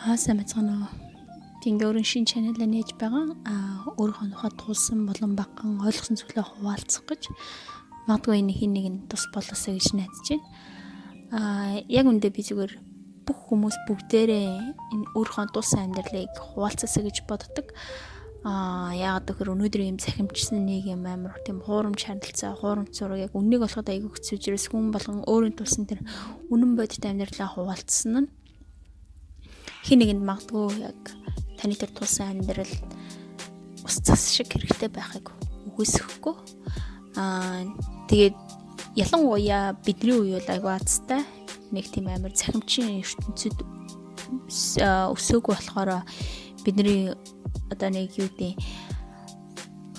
Сайн байцгаана уу. Ингээ өөрийн шинэ чаналаа нээж байгаа. Өөрийнхөө тухайд туулсан болон багахан ойлгосон зүйлээ хуваалцах гэж магадгүй энэ хин нэг нь тус болоосоо гэж найдаж байна. Яг үндэ би зүгээр бүх хүмүүс бүгдээрээ энэ өөрийнхөө туулсан амьдралыг хуваалцаасаа гэж боддог. Яагаад гэхээр өнөөдөр ийм захимжсан нэг юм амар тийм хуурамч харилцаа, хуурамч зураг яг үннийг болоход айгүй хэцүү жирээс хүн болгон өөрийн тулсан тэр үнэн бодит амьдралаа хуваалцсан нь хин нэгэнд магадгүй яг таны тэр тулсан амьдрал ус цас шиг хэрэгтэй байхыг үгүйсэхгүй. Тэгээд ялангуяа бидний үе бол айгүй азтай нэг тийм амар захимчин ертөнцид өсөөгүй болохоор бидний одоо нэг юу гэдэг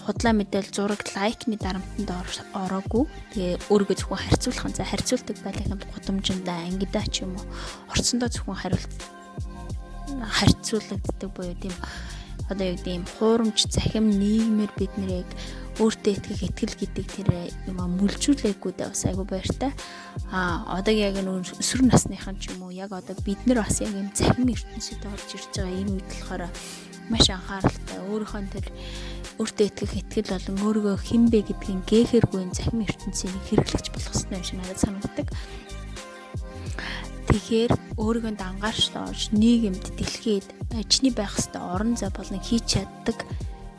худлаа мэдээл зураг лайкны дарамтанд ороогүй. Тэгээ өөрийгөө зөвхөн харьцуулдаг байлаа юм гудамжиндаа ангидаа ч юм уу орцсондоо зөвхөн харьцуулагддаг буюу тийм одоо юу гэдэг юм хуурамч захим нийгмээр бид нарыг өөртөө итгэл гэдэг тэр юм мүлжүүлээгүй даа бас айгу баяртай. Одоо яг энэ өсвөр насныхан ч юм уу яг одоо бид нар бас яг юм захим ертөнцид орж ирж байгаа энэ үед болохоор маш анхааралтай өөрийнхөө тэр өөртөө итгэл болон өөрийгөө хинбэ гэдгийг гээхэргүй захим ертөнцийг хэрэглэж болох ёстой юм шиг надад санагддаг. Тэгэхээр өөрийгөө дангаарчлж нийгэмд дэлхийд ажны байх ёстой орон зай болон хийж чаддаг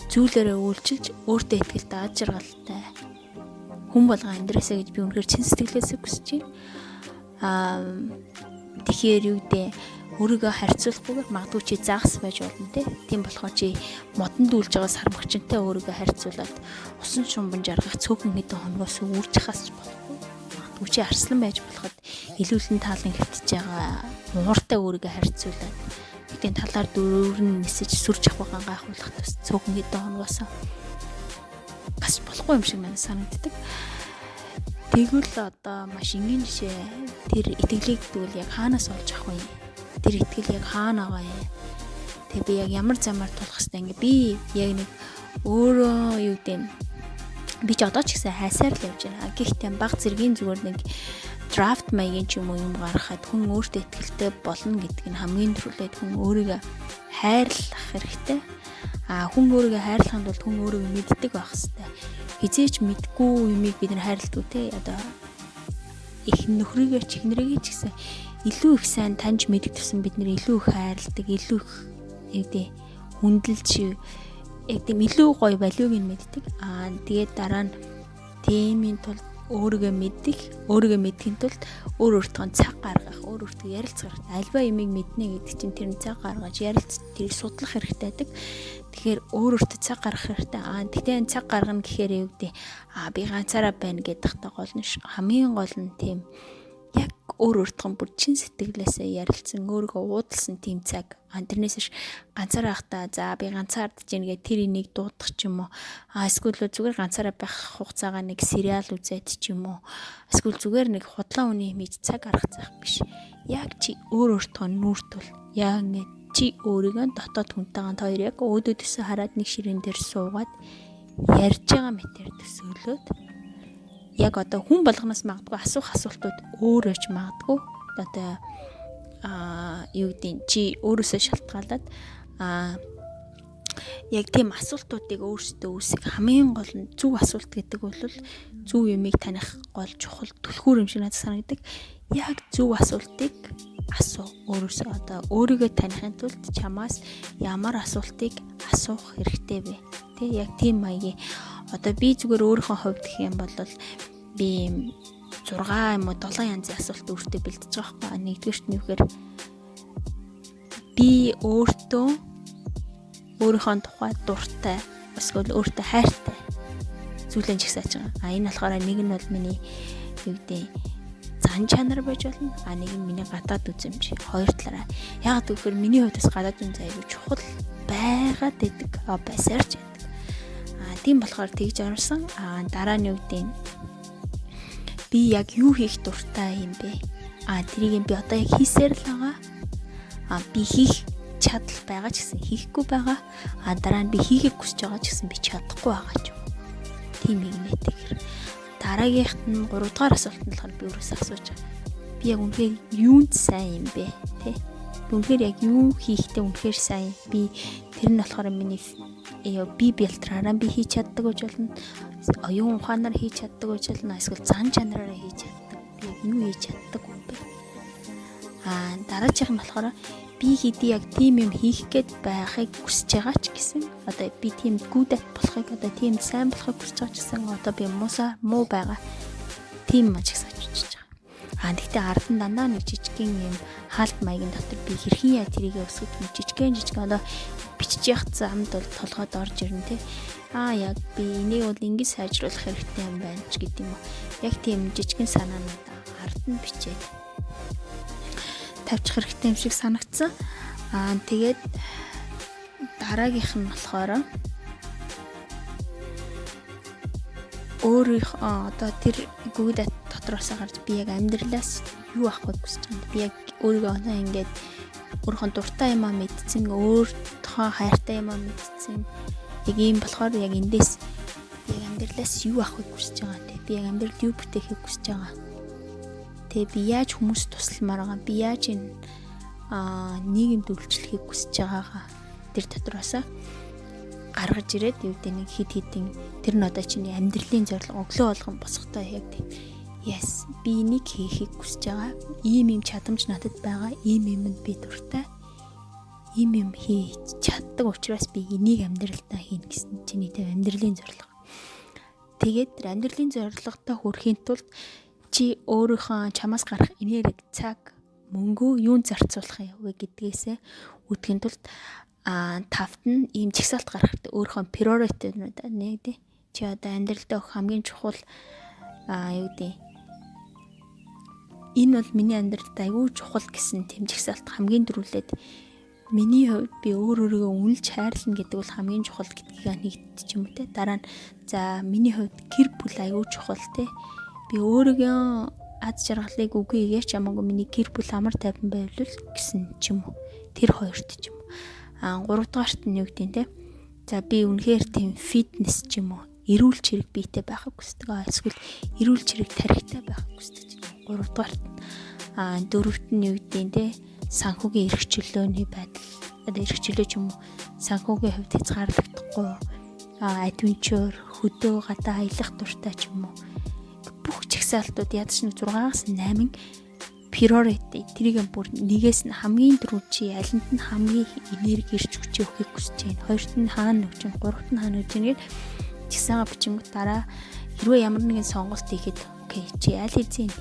зүйлээрээ үйлчилж өөртөө итгэл дааж жаргалтай хүн болгон амьдраасаа гэж би үнэхээр чин сэтгэлээсээ хүсэж байна. Тэгэхээр юу гэдэг өөрийгөө харьцуулахгүйгээр магадгүй чи загас байж болно тийм болохоор чи модонд үлж байгаа сармагчтай өөрийгөө харьцуулаад усан шумбан жаргах цөөхөн хэдэн хоногоос үрж хасч болохгүй. Магадгүй чи арслан байж болоход илүүлэн таалан хөвтөж байгаа мууртай өөрийгөө харьцуулаад бидний талаар дөрөөр нь нисэж сүрж авах гайхуулах тус цөөхөн хэдэн хоногоос бас болохгүй юм шиг надад санагддаг. Тэгвэл одоо маш энгийн жишээ тэр итгэлийг тэгвэл яг хаанаас олж авах вэ? Тэр итгэл яг хаана байгаа юм? Тэгээ би яг ямар замаар тулах хэвээр ингээ би яг нэг өөрөө юу гэдэг юм би ч одоо ч гэсэн хайсаар л явж байна. Гэхдээ баг зэргийн зүгээр нэг драфт маягийн ч юм уу юм гаргахад хүн өөртөө итгэлтэй болно гэдг нь хамгийн түрүүлээд хүн өөрийгөө хайрлах хэрэгтэй. Хүн өөрийгөө хайрлахын тулд хүн өөрийгөө мэддэг байх хэрэгтэй. Хизээч мэдгүй юмыг бид нар хайрладаг те. Одоо их нөхрийгээ ч ихнэрийгээ ч гэсэн илүү их сайн таньж мэддэг тусан бид нар илүү их хайрладаг, илүү их хүндэлж яг тийм илүү гоё валюг нь мэддэг. Тэгээд дараа нь тиймийн тулд өөрийгөө мэдхийн тулд өөр өөртөө цаг гаргах, өөр өөртөө ярилцах хэрэгтэй. Альва юмыг мэднэ гэдэг чинь тэр цаг гаргаж ярилцж тэрийг судлах хэрэгтэй байдаг. Тэгэхээр өөр өөртөө цаг гаргах хэрэгтэй. Тэгтээ энэ цаг гаргана гэхээр юу гэдэг би ганцаараа байна гэдэг та гол нь хамгийн гол нь тийм яг өөр өөртөө бүр чин сэтгэлээсээ ярилцсан өөрийгөө уудалсан тийм цаг. Тэрнээс ганцаараа байхдаа би ганцаардж гин гэ тэр энийг дуудах ч юм уу. Эсвэл зүгээр ганцаараа байх хугацаагаа нэг сериал үзээд ч юм уу. Эсвэл зүгээр нэг худлаа үний хийж цаг гаргах зах биш. Яг чи өөр өөртөө нүүртвэл яг ингэ чи өөрийгөө дотоод хүнтэйгээ хоёр яг өөдөөдөөсөө хараад нэг ширээн дээр суугаад ярьж байгаа мэтэр төсөөлөөд яг одоо хүн болгоноос магадгүй асуултууд өөрөө ч магадгүй одоо юу гэдэг чи өөрөөсөө шалтгаалаад яг тийм асуултуудыг өөрсдөө үүсэх хамгийн гол нь зөв асуулт гэдэг бол зөв юмыг таних гол чухал түлхүүр юм шиг надад санагддаг. Яг зөв асуултыг асуу өөрөөсөө одоо өөрийгөө танихын тулд чамаас ямар асуултыг асуух хэрэгтэй вэ? Тэ яг тийм маягийн одоо би зүгээр өөрийнхөө хувьд гэх юм бол би 6 юм уу 7 янзын асуулт өөртөө бэлдэж байгаа байхгүй. Нэгдүгээрт нь юухээр би өөртөө өөрийнхөө тухай дуртай эсвэл өөртөө хайртай зүйлэн чигсааж байгаа. Энэ болохоор нэг нь бол миний юу гэдэг зан чанар байж болно. Нэг нь миний гадаад үзэмж. Хоёр талаараа. Яг гэвэл миний хувьд бас гадаад үзэмж аягүй чухал байгаад байдаг. Байсаарч байдаг. Тийм болохоор тэгж орсон. Дараа нь юу гэдэг би яг юу хийх дуртай юм бэ? Тэрийг би одоо яг хийсээр л байгаа. Би хийх чадал байгаа ч гэсэн хийхгүй байгаа. Дараа нь би хийхийг хүсэж байгаа ч гэсэн би чадахгүй байгаа ч юм. Тийм юм нэтэг. Дараагийнх нь 3 дугаар асуулт нь болохоор би өөрөөсөө асууж байгаа. Би яг үнэхээр юунд сайн юм бэ? Тэ? Би үнэхээр яг юу хийхдээ үнэхээр сайн. Би тэр нь болохоор миний би бэлтраараа би хийж чаддаг гэж болно. Оюун ухаанаар хийж чаддаг гэж болно. Эсвэл зан чанараараа хийж чаддаг. Би яг юу хийж чаддаг юм бэ? Дараачих нь болохоор би хэдий яг тийм юм хийх гээд байхыг хүсэж байгаа ч гэсэн одоо би тийм good at болохыг одоо тийм сайн болохыг хүсэж байгаа ч гэсэн одоо би муу байгаа тийм ажиг сачиж байгаа. Гэхдээ ард нь дандаа нэг жижигхэн юм хаалт маягийн дотор би хэрхэн яа тэрийг өсгөж жижигхэн одоо бичиж явах замд бол толгойд орж ирнэ те. Яг би энийг бол ингэ сайжруулах хэрэгтэй юм байна ч гэдэг юм уу. Яг тийм жижигхэн санаанууд ард нь бичээд тавьчих хэрэгтэй юм шиг санагдсан. Тэгээд дараагийнх нь болохоор өөрийнхөө одоо тэр гүгэд дотроос гарч би яг амьдралаас юу авахыг хүсэж байна. Би яг өөрийгөө ингээд өөрийнхөө дуртай юмаа мэдсэн, өөртөө хайртай юмаа мэдсэн. Яг ийм болохоор яг эндээс би яг амьдралаас юу авахыг хүсэж байгаа юм. Би яг амьдралд юу бүтээхийг хүсэж байгаа. Тэгээ би яаж хүмүүст тусламаар байгаа. Би яаж энэ нийгэмд үйлчлэхийг хүсэж байгаагаа тэр дотроос гаргаж ирээд юу гэдэг нэг хидийн тэр нь одоо чиний амьдралын зорилго өглөө болгон босохтой яг тийм. Yes, би энийг хийхийг хүсэж байгаа. Ийм чадамж надад байгаа. Ийм юмд би дуртай. Ийм юм хийж чаддаг учраас би энийг амьдралдаа хийнэ гэсэн чиний тэр амьдралын зорилго. Тэгээд тэр амьдралын зорилготой хүрэхийн тулд чи өөрийнхөө чамаас гарах энерги, цаг, мөнгөө юунд зарцуулах юм вэ гэдгээсээ үтгэхийн тулд тавт нь ийм чагсаалт гарах хэрэгтэй. Өөрийнхөө приоритетнууд нэг тий. Чи одоо амьдралдаа хамгийн чухал юу гэдэг энэ бол миний амьдралд аюул чухал гэсэн тэм чагсаалт хамгийн дөрүүлээд миний хувьд би өөрийгөө үнэлж хайрлна гэдэг бол хамгийн чухал гэдгийг нэгдэж юм уу те. Дараа нь за миний хувьд гэр бүл аюул чухал те. Би өөрийгөө аз жаргалыг үгүй яач хамаагүй миний гэр бүл амар тайван байвал гэсэн ч юм уу. Тэр хоёрт ч юм уу. Гуравдугаарт нь юу гэдэг те. За би үнэхээр тийм фитнес ч юм уу. Эрүүл чирэг биетэй байхыг хүсдэг. Эсвэл эрүүл чирэг тарихтай байхыг хүсдэг. Гуравдугаарт дөрөвт нь юу гэдэг те. Санхүүгийн эрхчлөөний байдал. Одоо эрхчлөө ч юм уу. Санхүүгийн хувьд хязгаарлагдахгүй. Адвенчур, хөдөө гадаа аялах дуртай ч юм уу. Бүх чагсаалтууд ядаж нэг 6-аас 8 priority тэрийг бүр нэгээс нь хамгийн дөрөв чи алинд нь хамгийн энерги ирж хүчээ өгөхийг хүсэж байна. Хоёрт нь хаана өгч байна, гуравт нь хаана өгч байна гэж чагсаага бичингүүт дараа хэрвээ ямар нэгэн сонголт хийхэд окей чи аль хэзээ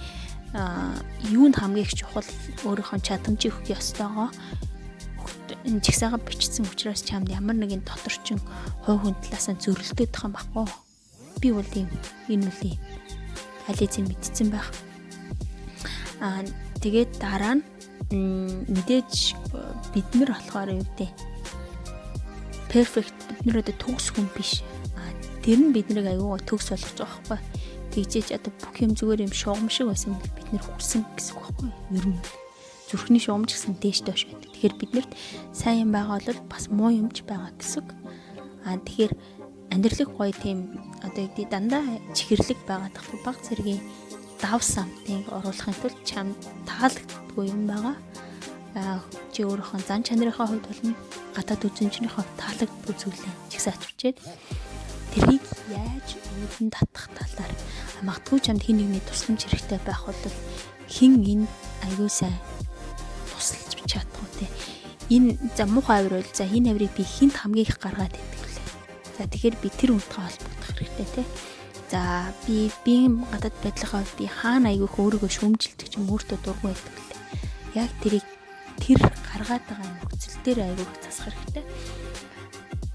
юунд хамгийн их чухал өөрийнхөө чадамжийг өгөх ёстойгоо энэ чагсаага бичсэн учраас чамд ямар нэгэн доторчин хувь хүн талаасаа зөрөлдөд байгаа юм баггүй. Би бол тийм энэ үлийн аль хэзээ мэдсэн байх. Тэгээд дараа нь мэдээж бид нар болохоор юу гэдэг perfect бид нар одоо төгс хүн биш. Тэр нь биднийг аюугаа төгс болгож байгаа байхгүй. Тэгжээч одоо бүх юм зүгээр юм шугам шиг байсан бид нар хүрсэн гэсэн үг байхгүй. Ер нь зүрхний шугамч гэсэн дээш доош байдаг. Тэгэхээр биднэрт сайн юм байгаа бол бас муу юмч байгаа гэсэн. Тэгэхээр амьдралыг гоё тийм одоо гэдэг дандаа чихэрлэг байгаа тахгүй баг зэргийн дав самтыг оруулахын тулд чамд таалагддаггүй юм байгаа. Чи өөрийнхөө зан чанарынхаа хувьд болно гадаад үзмжийнхээ хувьд таалагддаггүй зүйлээ чигсаач бичээд тэрийг яаж үүдэн татах талаар магадгүй чамд хин нэгний тусламж хэрэгтэй байх бол хин энэ аюу сайн тусалж чадахгүй те. Энэ за муухай авир бол за энэ авирыг би хинт хамгийн их гаргаад идэх лээ. За тэгэхээр би тэр үнтэй холбогдох хэрэгтэй те. За би гадаад байдлынхаа би хаана айгүйх өөрийгөө шөмжилдэг ч юм өөртөө дургүй байдаг лээ. Яг тэр гаргаад байгаа нөхцөл дээр айгүйх засах хэрэгтэй.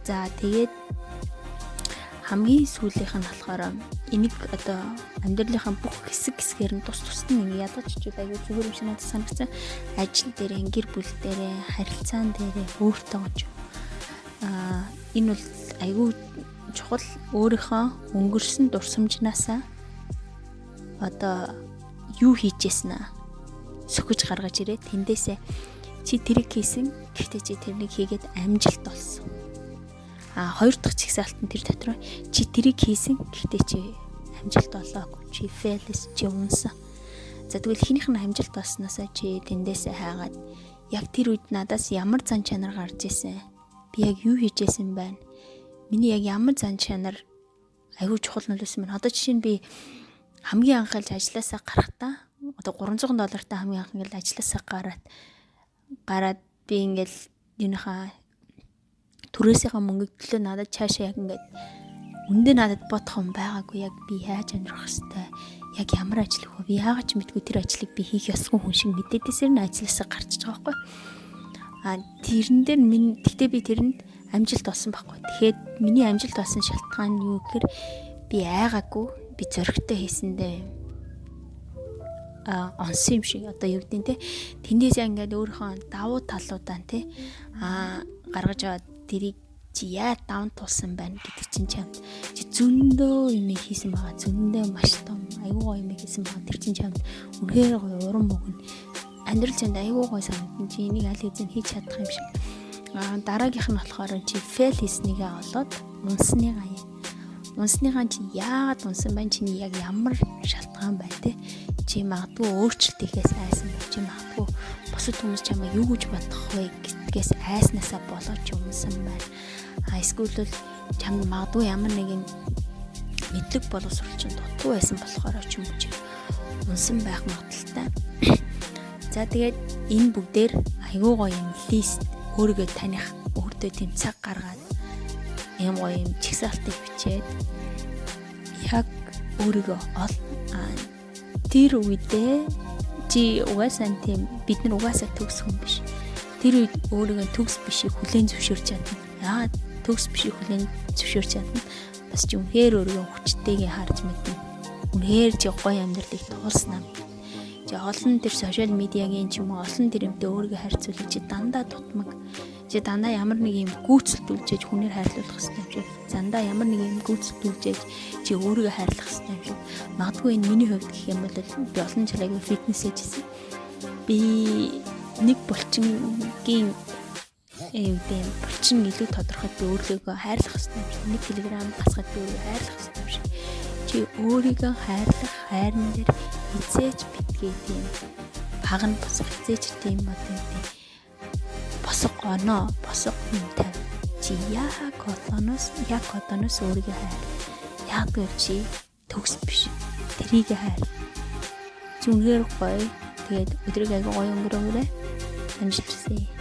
За тэгээд хамгийн сүүлийнх нь болохоор энийг одоо амьдралынхаа бүх хэсгээр нь тусад нь ингэ ядаж чижүүл айгүй зүгээр юм шиг надад санагдсан. Ажил дээр, гэр бүл дээр, харилцаан дээр, өөртөө ч энэ бол айгүй чухал өөрийнхөө өнгөрсөн дурсамжнаасаа одоо юу хийжсэн аа сөхөж гаргаж ирээ тэндээсээ чи тэрийг хийсэн гэхдээ чи тэрнийг хийгээд амжилт олсон. Хоёр дахь чигсаалт нь тэр дотор чи тэрийг хийсэн гэхдээ чи амжилт олоогүй чи фейлс чи унсан. За тэгвэл хинийх нь амжилт олсноосоо чи тэндээсээ хайгаад яг тэр үед надаас ямар зан чанар гарч ирсэн? Би яг юу хийж байсан байна? Миний яг ямар зан чанар аюул чухал нөлөөсөн байна. Одоо жишээ нь би хамгийн анх л ажилласаа гарахдаа одоо $300 хамгийн анх ингээл ажилласаа гараад би ингээл юуныхаа түрээсийнхаа мөнгөд төлөө надад цаашаа яг ингээд үндэ надад бодох юм байгаагүй. Яг би яаж амьдрах хэвтэй, яг ямар ажил хөө, би яагаад ч мэдгүй тэр ажлыг би хийх ёсгүй хүн шиг мэдээдээсээр нь ажилласаа гарчиж байгаа байхгүй. Тэрэн дээр гэхдээ би тэрэнд амжилт олсон байхгүй. Тэгэхээр миний амжилт олсон шалтгаан нь юу гэхээр би айгаагүй, би зөрөгтэй хийсэндээ онсон юм шиг одоо юу гэдэг нь те тэндээс ингээд өөрийнхөө давуу талуудаа те гаргаж аваад тэрийг чи яа даван тулсан байна гэдэг чинь чамд чи зөндөө юм хийсэн байгаа, зөндөө маш том аюу гой юм хийсэн байгаа. Тэр чинь чамд үнэхээр гоё уран мөгн амьдрал чамд аюу гой санагдсан. Чи энийг аль хэзээ хийж чадах юм шиг. Дараагийнх нь болохоор чи фейл хийснийгээ олоод унсныгаа чи яагаад унсан байна, чиний яг ямар шалтгаан байна те. Чи магадгүй өөрчлөлт хийхээс айсан байна. Чи магадгүй бусад хүмүүс чамайг юу гэж бодох вэ гэдгээс айснаасаа болоод чи унсан байна. Эсвэл чамд магадгүй ямар нэгэн мэдлэг боловсруулчин дутуу байсан болохоор ч юм уу чи унсан байх магадaltaй. За тэгээд энэ бүгдээр аюу гоё юм лист өөрийгөө таних, өөртөө тийм цаг гаргаад юм гоё юм чигсалтыг бичээд яг өөрийгөө тэр үедээ чи угаасаа тийм бид нар угаасаа төгс хүн биш. Тэр үед өөрийгөө төгс бишийг хүлээн зөвшөөрч чадна. Яагаад төгс бишийг хүлээн зөвшөөрч чадна? Бас чи үнэхээр өөрийгөө хүчтэйгээ харж мэднэ. Үнэхээр чи гоё амьдралыг туулснаа. Чи олон тэр сошиал медиагийн ч юм уу олон тэр юмтай өөрийгөө харьцуулж чи дандаа тутмаг. Чи дандаа ямар нэг юм гүйцэлдүүлж хүнээр хайрлуулах хэрэгтэй юм шиг. Дандаа ямар нэг юм гүйцэлдүүлж чи өөрийгөө хайрлах хэрэгтэй юм шиг. Магадгүй энэ миний хувьд гэх юм бол би олон жил аягүй фитнес хийжсэн. Би нэг булчингийн булчин илүү тодорхой би өөрийгөө хайрлах хэрэгтэй юм шиг. 1 кг гасгаад би өөрийгөө хайрлах хэрэгтэй юм шиг. Чи өөрийгөө хайрлах хайрн дээр хизээч битгий тийм багна босох хизээч тийм одоо тийм босох юм тав. Чи яг одооноос өөрийгөө хайр. Яг л чи төгс биш. Тэрийг хайр. Чи үнээр гоё. Тэгээд өдрийг аягүй гоё өнгөрөөгөө амжилт хүсье.